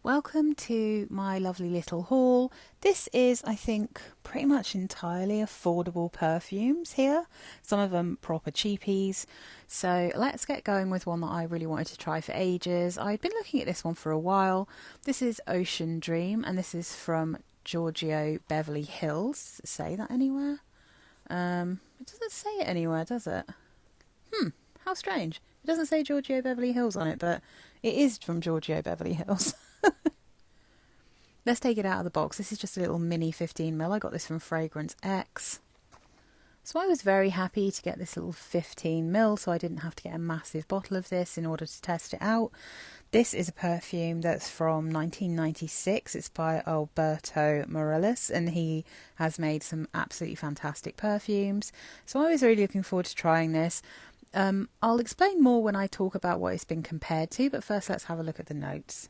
Welcome to my lovely little haul. This is, I think, pretty much entirely affordable perfumes here. Some of them proper cheapies. So let's get going with one that I really wanted to try for ages. I've been looking at this one for a while. This is Ocean Dream, and this is from Giorgio Beverly Hills. Does it say that anywhere? It doesn't say it anywhere, does it? How strange. It doesn't say Giorgio Beverly Hills on it, but it is from Giorgio Beverly Hills. Let's take it out of the box. This is just a little mini 15ml. I got this from Fragrance X. So I was very happy to get this little 15ml, so I didn't have to get a massive bottle of this in order to test it out. This is a perfume that's from 1996. It's by Alberto Morelos, and he has made some absolutely fantastic perfumes. So I was really looking forward to trying this. I'll explain more when I talk about what it's been compared to, but first let's have a look at the notes.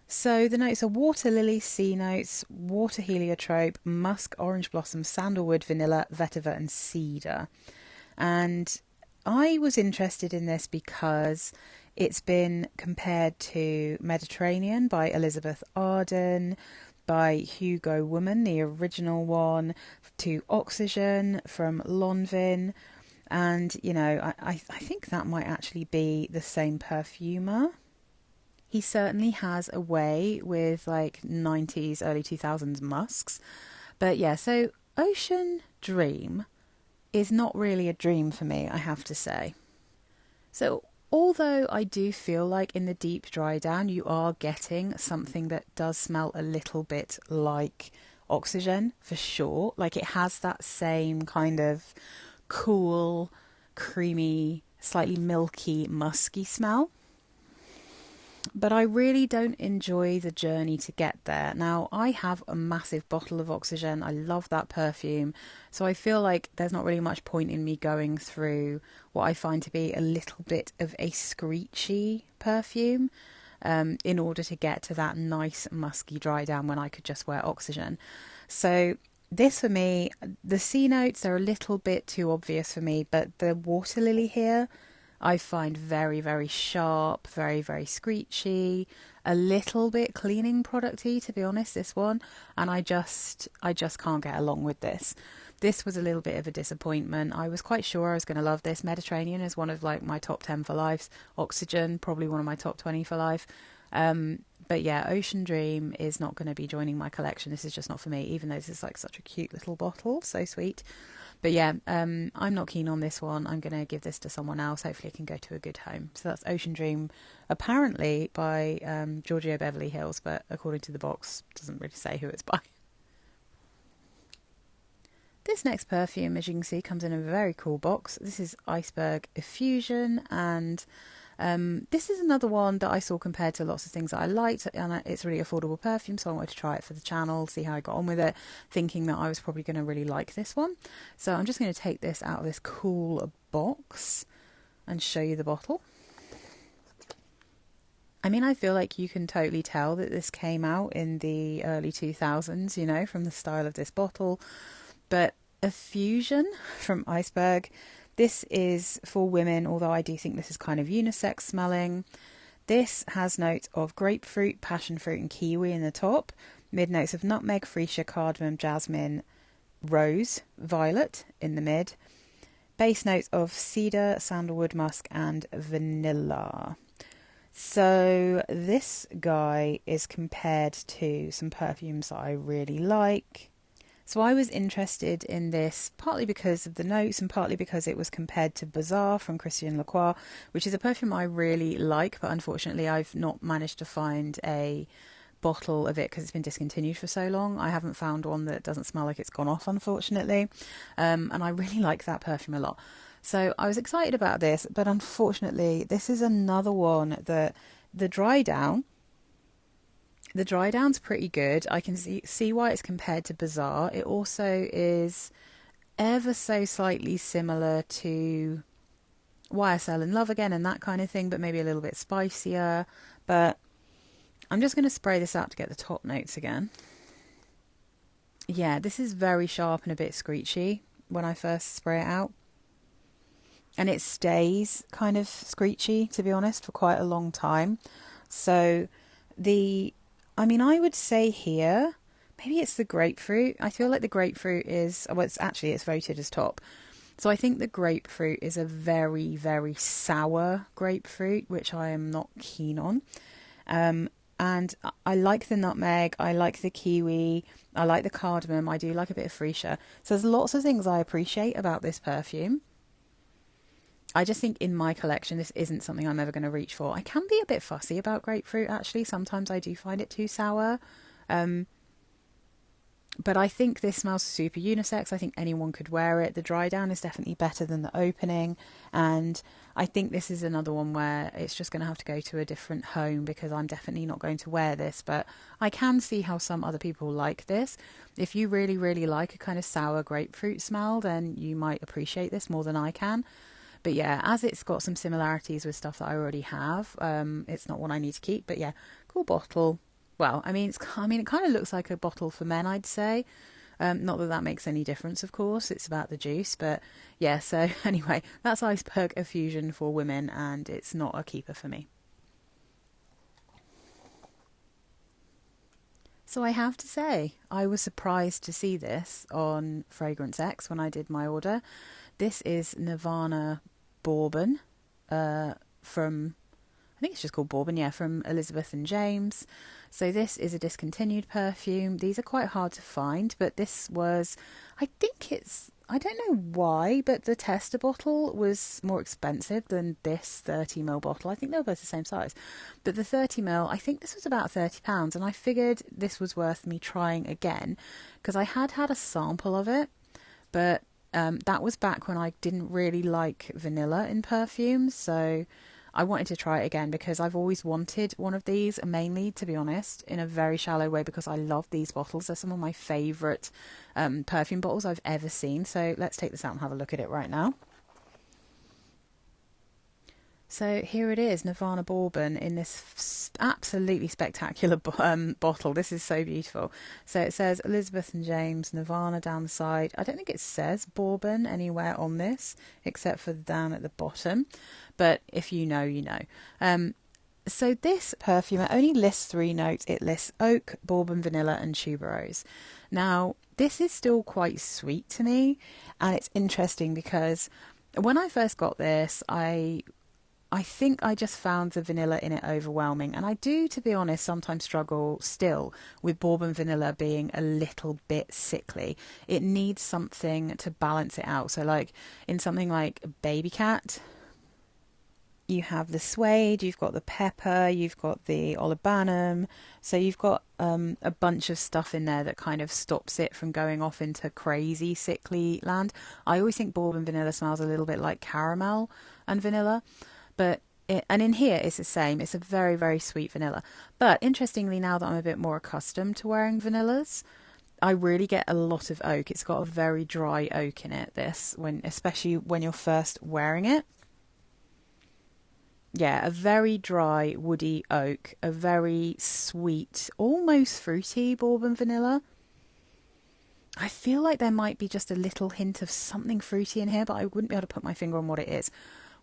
So the notes are water lily, sea notes, water heliotrope, musk, orange blossom, sandalwood, vanilla, vetiver and cedar. And I was interested in this because it's been compared to Mediterranean by Elizabeth Arden, by Hugo Woman, the original one, to Oxygen from Lanvin. And, you know, I think that might actually be the same perfumer. He certainly has a way with like 90s, early 2000s musks. But yeah, so Ocean Dream is not really a dream for me, I have to say. So although I do feel like in the deep dry down you are getting something that does smell a little bit like Oxygen, for sure. Like it has that same kind of cool, creamy, slightly milky, musky smell. But I really don't enjoy the journey to get there. Now, I have a massive bottle of Oxygen. I love that perfume. So I feel like there's not really much point in me going through what I find to be a little bit of a screechy perfume in order to get to that nice, musky dry down when I could just wear Oxygen. So this for me, the sea notes are a little bit too obvious for me, but the water lily here I find very, very sharp, very, very screechy, a little bit cleaning producty, to be honest, this one. And I just can't get along with this. This was a little bit of a disappointment. I was quite sure I was going to love this. Mediterranean is one of like my top 10 for life. Oxygen, probably one of my top 20 for life. But yeah, Ocean Dream is not going to be joining my collection. This is just not for me, even though this is like such a cute little bottle. So sweet. But yeah, I'm not keen on this one. I'm going to give this to someone else. Hopefully it can go to a good home. So that's Ocean Dream, apparently by Giorgio Beverly Hills, but according to the box, doesn't really say who it's by. This next perfume, as you can see, comes in a very cool box. This is Iceberg Effusion, and this is another one that I saw compared to lots of things that I liked, and it's a really affordable perfume, so I wanted to try it for the channel, see how I got on with it, thinking that I was probably going to really like this one. So I'm just going to take this out of this cool box and show you the bottle. I mean, I feel like you can totally tell that this came out in the early 2000s, you know, from the style of this bottle. But Effusion from Iceberg, this is for women, although I do think this is kind of unisex smelling. This has notes of grapefruit, passion fruit and kiwi in the top. Mid notes of nutmeg, freesia, cardamom, jasmine, rose, violet in the mid. Base notes of cedar, sandalwood, musk and vanilla. So this guy is compared to some perfumes that I really like. So I was interested in this partly because of the notes and partly because it was compared to Bazaar from Christian Lacroix, which is a perfume I really like, but unfortunately I've not managed to find a bottle of it because it's been discontinued for so long. I haven't found one that doesn't smell like it's gone off, unfortunately, and I really like that perfume a lot. So I was excited about this, but unfortunately this is another one that the dry down's pretty good. I can see why it's compared to Bazaar. It also is ever so slightly similar to YSL and Love Again and that kind of thing, but maybe a little bit spicier. But I'm just going to spray this out to get the top notes again. Yeah, this is very sharp and a bit screechy when I first spray it out. And it stays kind of screechy, to be honest, for quite a long time. So I would say here, maybe it's the grapefruit. I feel like the grapefruit is, well, it's voted as top. So I think the grapefruit is a very, very sour grapefruit, which I am not keen on. And I like the nutmeg, I like the kiwi, I like the cardamom, I do like a bit of freesia. So there's lots of things I appreciate about this perfume. I just think in my collection, this isn't something I'm ever going to reach for. I can be a bit fussy about grapefruit, actually. Sometimes I do find it too sour. Um, but I think this smells super unisex. I think anyone could wear it. The dry down is definitely better than the opening. And I think this is another one where it's just going to have to go to a different home because I'm definitely not going to wear this. But I can see how some other people like this. If you really, really like a kind of sour grapefruit smell, then you might appreciate this more than I can. But yeah, as it's got some similarities with stuff that I already have, it's not one I need to keep. But yeah, cool bottle. Well, it kind of looks like a bottle for men, I'd say. Not that that makes any difference, of course. It's about the juice. But yeah, so anyway, that's Iceberg Effusion for women, and it's not a keeper for me. So I have to say, I was surprised to see this on Fragrance X when I did my order. This is Nirvana Bourbon from, I think it's just called Bourbon, yeah, from Elizabeth and James. So this is a discontinued perfume. These are quite hard to find, but this was, I don't know why, but the tester bottle was more expensive than this 30ml bottle. I think they were both the same size. But the 30ml, I think this was about £30, and I figured this was worth me trying again because I had a sample of it, but that was back when I didn't really like vanilla in perfumes, so I wanted to try it again because I've always wanted one of these, mainly, to be honest, in a very shallow way because I love these bottles. They're some of my favourite perfume bottles I've ever seen. So let's take this out and have a look at it right now. So here it is, Nirvana Bourbon in this absolutely spectacular bottle. This is so beautiful. So it says Elizabeth and James, Nirvana down the side. I don't think it says Bourbon anywhere on this, except for down at the bottom. But if you know, you know. So this perfume, it only lists 3 notes. It lists oak, bourbon, vanilla and tuberose. Now, this is still quite sweet to me. And it's interesting because when I first got this, I think I just found the vanilla in it overwhelming. And I do, to be honest, sometimes struggle still with bourbon vanilla being a little bit sickly. It needs something to balance it out. So like in something like Baby Cat, you have the suede, you've got the pepper, you've got the olibanum. So you've got a bunch of stuff in there that kind of stops it from going off into crazy sickly land. I always think bourbon vanilla smells a little bit like caramel and vanilla. And in here it's the same. It's a very, very sweet vanilla. But interestingly, now that I'm a bit more accustomed to wearing vanillas, I really get a lot of oak. It's got a very dry oak in it, especially when you're first wearing it. Yeah, a very dry, woody oak, a very sweet, almost fruity bourbon vanilla. I feel like there might be just a little hint of something fruity in here, but I wouldn't be able to put my finger on what it is.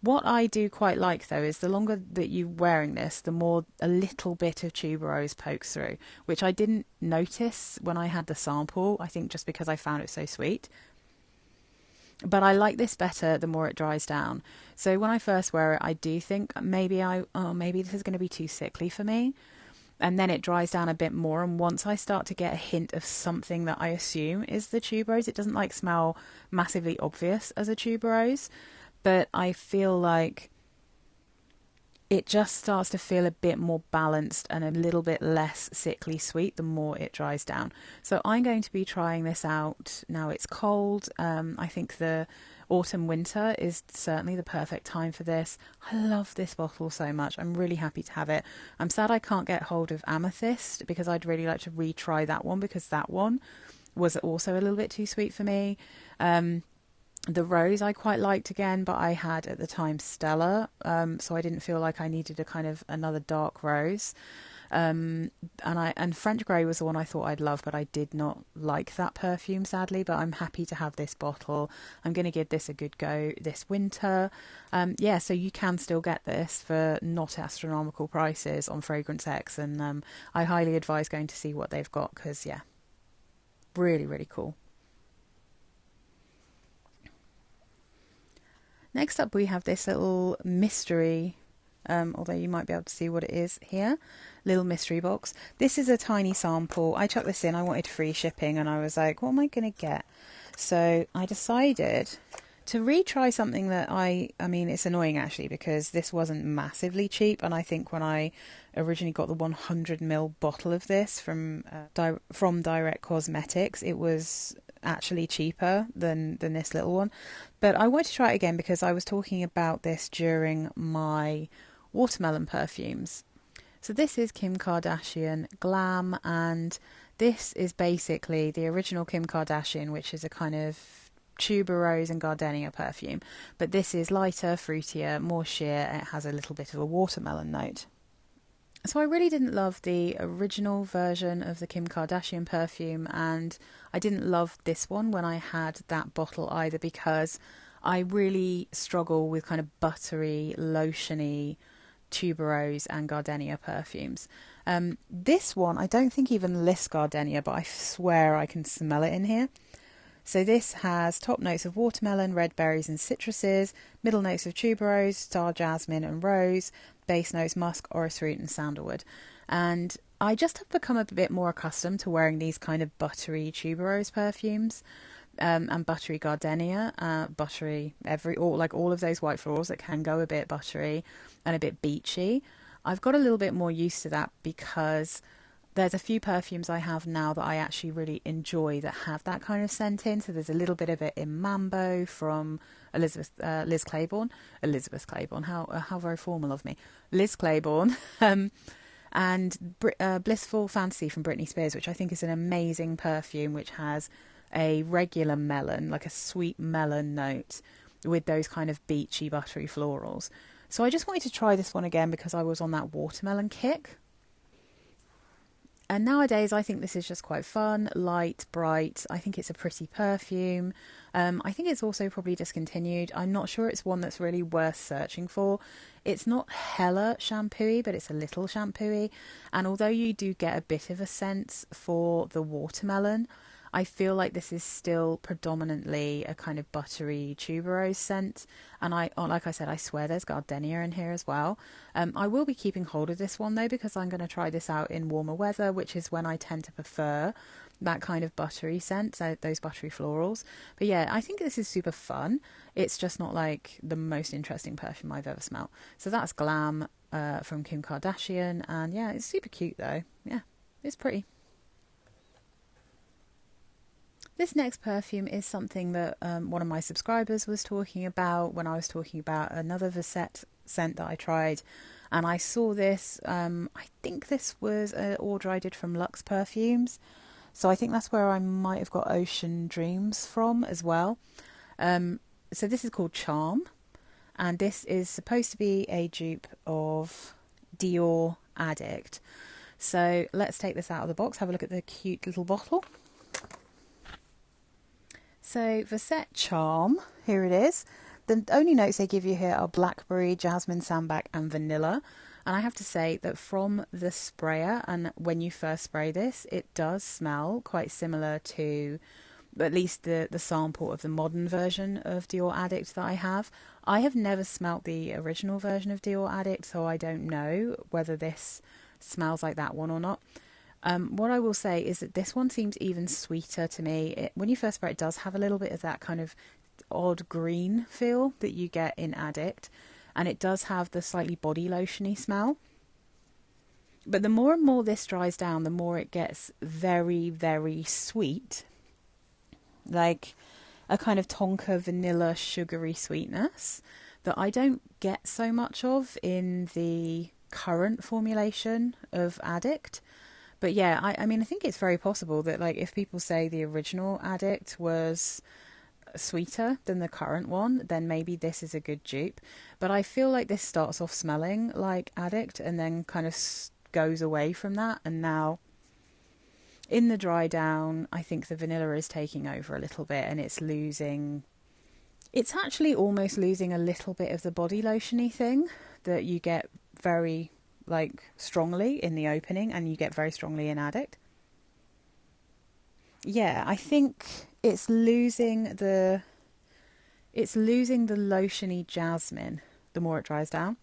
What I do quite like, though, is the longer that you're wearing this, the more a little bit of tuberose pokes through, which I didn't notice when I had the sample, I think just because I found it so sweet. But I like this better the more it dries down. So when I first wear it, I do think maybe this is going to be too sickly for me. And then it dries down a bit more. And once I start to get a hint of something that I assume is the tuberose, it doesn't like smell massively obvious as a tuberose. But I feel like it just starts to feel a bit more balanced and a little bit less sickly sweet the more it dries down. So I'm going to be trying this out now it's cold. I think the autumn winter is certainly the perfect time for this. I love this bottle so much. I'm really happy to have it. I'm sad I can't get hold of Amethyst because I'd really like to retry that one because that one was also a little bit too sweet for me. The rose I quite liked again, but I had at the time Stella, so I didn't feel like I needed a kind of another dark rose. And French Grey was the one I thought I'd love, but I did not like that perfume, sadly. But I'm happy to have this bottle. I'm going to give this a good go this winter. Yeah, so you can still get this for not astronomical prices on Fragrance X, and I highly advise going to see what they've got, because yeah, really, really cool. Next up, we have this little mystery, although you might be able to see what it is here, little mystery box. This is a tiny sample. I chucked this in. I wanted free shipping, and I was like, what am I going to get? So I decided to retry something that I mean, it's annoying actually, because this wasn't massively cheap, and I think when I originally got the 100ml bottle of this from Direct Cosmetics, it was actually cheaper than this little one. But I wanted to try it again because I was talking about this during my watermelon perfumes. So this is Kim Kardashian Glam, and this is basically the original Kim Kardashian, which is a kind of tuberose and gardenia perfume, but this is lighter, fruitier, more sheer, and it has a little bit of a watermelon note. So I really didn't love the original version of the Kim Kardashian perfume, and I didn't love this one when I had that bottle either, because I really struggle with kind of buttery, lotiony tuberose and gardenia perfumes. This one, I don't think even lists gardenia, but I swear I can smell it in here. So this has top notes of watermelon, red berries and citruses, middle notes of tuberose, star jasmine and rose, base notes musk, orris root and sandalwood. And I just have become a bit more accustomed to wearing these kind of buttery tuberose perfumes, and buttery gardenia, all of those white florals that can go a bit buttery and a bit beachy. I've got a little bit more used to that because there's a few perfumes I have now that I actually really enjoy that have that kind of scent in. So there's a little bit of it in Mambo from Liz Claiborne. Elizabeth Claiborne, how very formal of me. Liz Claiborne. And Blissful Fantasy from Britney Spears, which I think is an amazing perfume, which has a regular melon, like a sweet melon note with those kind of beachy, buttery florals. So I just wanted to try this one again because I was on that watermelon kick. And nowadays, I think this is just quite fun, light, bright. I think it's a pretty perfume. I think it's also probably discontinued. I'm not sure it's one that's really worth searching for. It's not hella shampooey, but it's a little shampooey. And although you do get a bit of a sense for the watermelon, I feel like this is still predominantly a kind of buttery tuberose scent. And like I said, I swear there's gardenia in here as well. I will be keeping hold of this one though, because I'm going to try this out in warmer weather, which is when I tend to prefer that kind of buttery scent, so those buttery florals. But yeah, I think this is super fun. It's just not like the most interesting perfume I've ever smelled. So that's Glam from Kim Kardashian. And yeah, it's super cute though. Yeah, it's pretty. This next perfume is something that one of my subscribers was talking about when I was talking about another Verset scent that I tried. And I saw this, I think this was an order I did from Luxe Perfumes. So I think that's where I might have got Ocean Dreams from as well. So this is called Charm. And this is supposed to be a dupe of Dior Addict. So let's take this out of the box, have a look at the cute little bottle. So Verset Charm, here it is. The only notes they give you here are blackberry, jasmine, sambac and vanilla. And I have to say that from the sprayer, and when you first spray this, it does smell quite similar to at least the sample of the modern version of Dior Addict that I have. I have never smelt the original version of Dior Addict, so I don't know whether this smells like that one or not. What I will say is that this one seems even sweeter to me. When you first spray it, does have a little bit of that kind of odd green feel that you get in Addict, and it does have the slightly body lotiony smell. But the more and more this dries down, the more it gets very, very sweet, like a kind of tonka vanilla sugary sweetness that I don't get so much of in the current formulation of Addict. But yeah, I mean, I think it's very possible that, like, if people say the original Addict was sweeter than the current one, then maybe this is a good dupe. But I feel like this starts off smelling like Addict and then kind of goes away from that, and now in the dry down, I think the vanilla is taking over a little bit, and it's actually almost losing a little bit of the body lotion-y thing that you get very like strongly in the opening, and you get very strongly in Addict. Yeah, I think it's losing the lotion-y jasmine the more it dries down.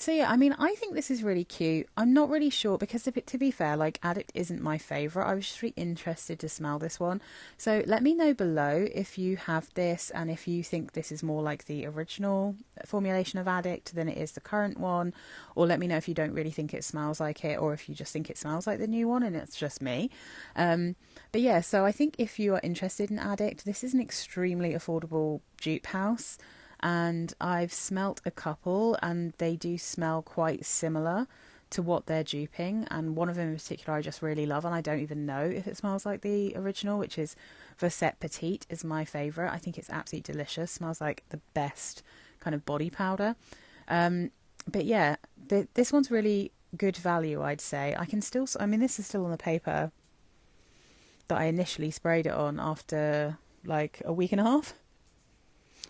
So yeah, I mean, I think this is really cute. I'm not really sure because to be fair, like Addict isn't my favourite. I was just really interested to smell this one. So let me know below if you have this and if you think this is more like the original formulation of Addict than it is the current one. Or let me know if you don't really think it smells like it, or if you just think it smells like the new one and it's just me. But yeah, so I think if you are interested in Addict, this is an extremely affordable dupe house. And I've smelt a couple and they do smell quite similar to what they're duping, and one of them in particular I just really love, and I don't even know if it smells like the original, which is Verset Petite is my favourite. I think it's absolutely delicious, smells like the best kind of body powder. But yeah, this one's really good value, I'd say. I mean this is still on the paper that I initially sprayed it on after like a week and a half.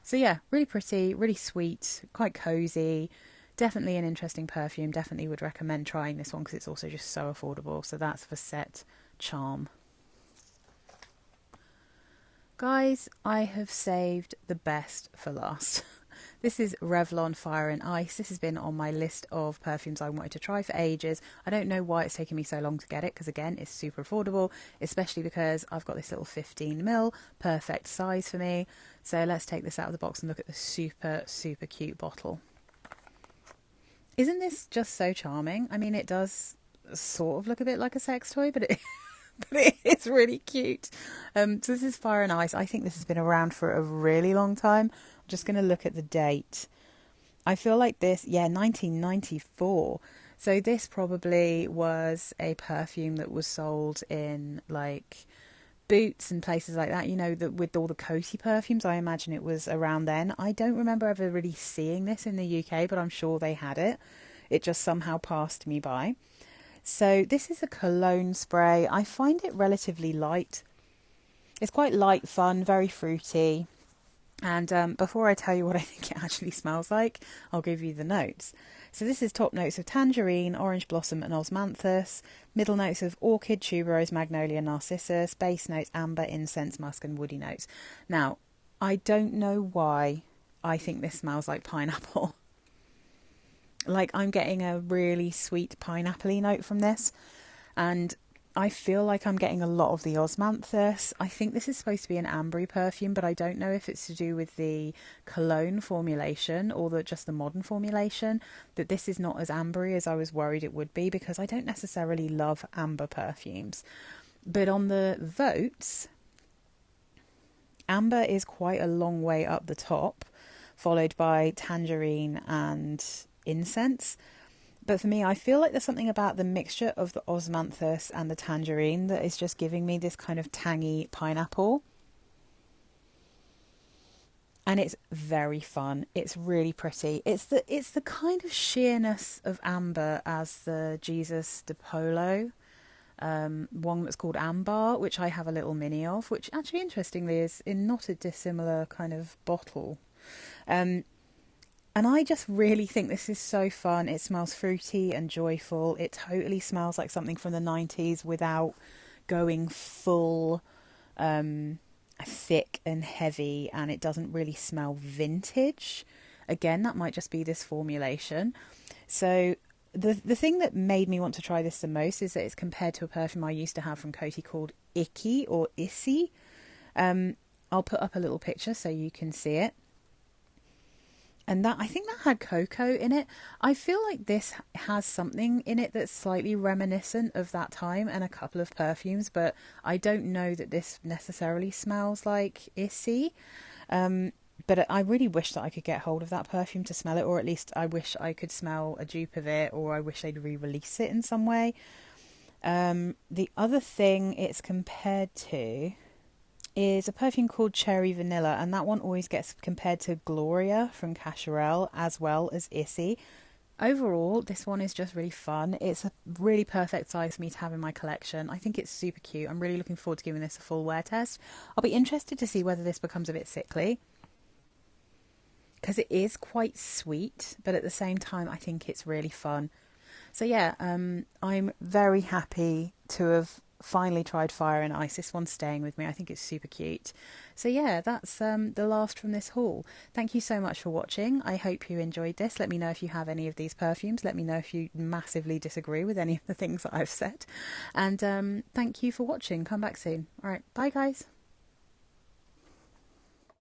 So yeah, really pretty, really sweet, quite cozy, definitely an interesting perfume. Definitely would recommend trying this one because it's also just so affordable. So that's Verset Charm. Guys, I have saved the best for last. This is Revlon Fire and Ice. This has been on my list of perfumes I wanted to try for ages. I don't know why it's taken me so long to get it because, again, it's super affordable, especially because I've got this little 15ml, perfect size for me. So let's take this out of the box and look at the super, super cute bottle. Isn't this just so charming? I mean, it does sort of look a bit like a sex toy, but it's really cute. So this is Fire and Ice. I think this has been around for a really long time. I'm just going to look at the date. I feel like this, 1994. So this probably was a perfume that was sold in like Boots and places like that, you know, with all the coaty perfumes. I imagine it was around then. I don't remember ever really seeing this in the UK, but I'm sure they had it. It just somehow passed me by. So this is a cologne spray. I find it relatively light. It's quite light, fun, very fruity. And before I tell you what I think it actually smells like, I'll give you the notes. So this is top notes of tangerine, orange blossom and osmanthus. Middle notes of orchid, tuberose, magnolia, narcissus. Base notes amber, incense, musk and woody notes. Now, I don't know why I think this smells like pineapple. Like I'm getting a really sweet pineapple-y note from this. And I feel like I'm getting a lot of the osmanthus. I think this is supposed to be an ambery perfume, but I don't know if it's to do with the cologne formulation or just the modern formulation, that this is not as ambery as I was worried it would be, because I don't necessarily love amber perfumes. But on the votes, amber is quite a long way up the top, followed by tangerine and incense. But for me, I feel like there's something about the mixture of the osmanthus and the tangerine that is just giving me this kind of tangy pineapple. And it's very fun. It's really pretty. It's the kind of sheerness of amber as the Jesus de Polo one that's called Amber, which I have a little mini of, which actually interestingly is in not a dissimilar kind of bottle. And I just really think this is so fun. It smells fruity and joyful. It totally smells like something from the 90s without going full thick and heavy, and it doesn't really smell vintage. Again, that might just be this formulation. So the thing that made me want to try this the most is that it's compared to a perfume I used to have from Coty called Icky or Issy. I'll put up a little picture so you can see it. And I think that had cocoa in it. I feel like this has something in it that's slightly reminiscent of that time and a couple of perfumes, but I don't know that this necessarily smells like Issy. But I really wish that I could get hold of that perfume to smell it, or at least I wish I could smell a dupe of it, or I wish they'd re-release it in some way. The other thing it's compared to is a perfume called Cherry Vanilla, and that one always gets compared to Gloria from Cacharel as well as Issy. Overall, this one is just really fun. It's a really perfect size for me to have in my collection. I think it's super cute. I'm really looking forward to giving this a full wear test. I'll be interested to see whether this becomes a bit sickly, because it is quite sweet, but at the same time, I think it's really fun. So yeah, I'm very happy to have finally tried Fire and Ice. This one's staying with me. I think it's super cute. So yeah, that's the last from this haul. Thank you so much for watching. I hope you enjoyed this. Let me know if you have any of these perfumes. Let me know if you massively disagree with any of the things that I've said. And thank you for watching. Come back soon. All right, bye guys.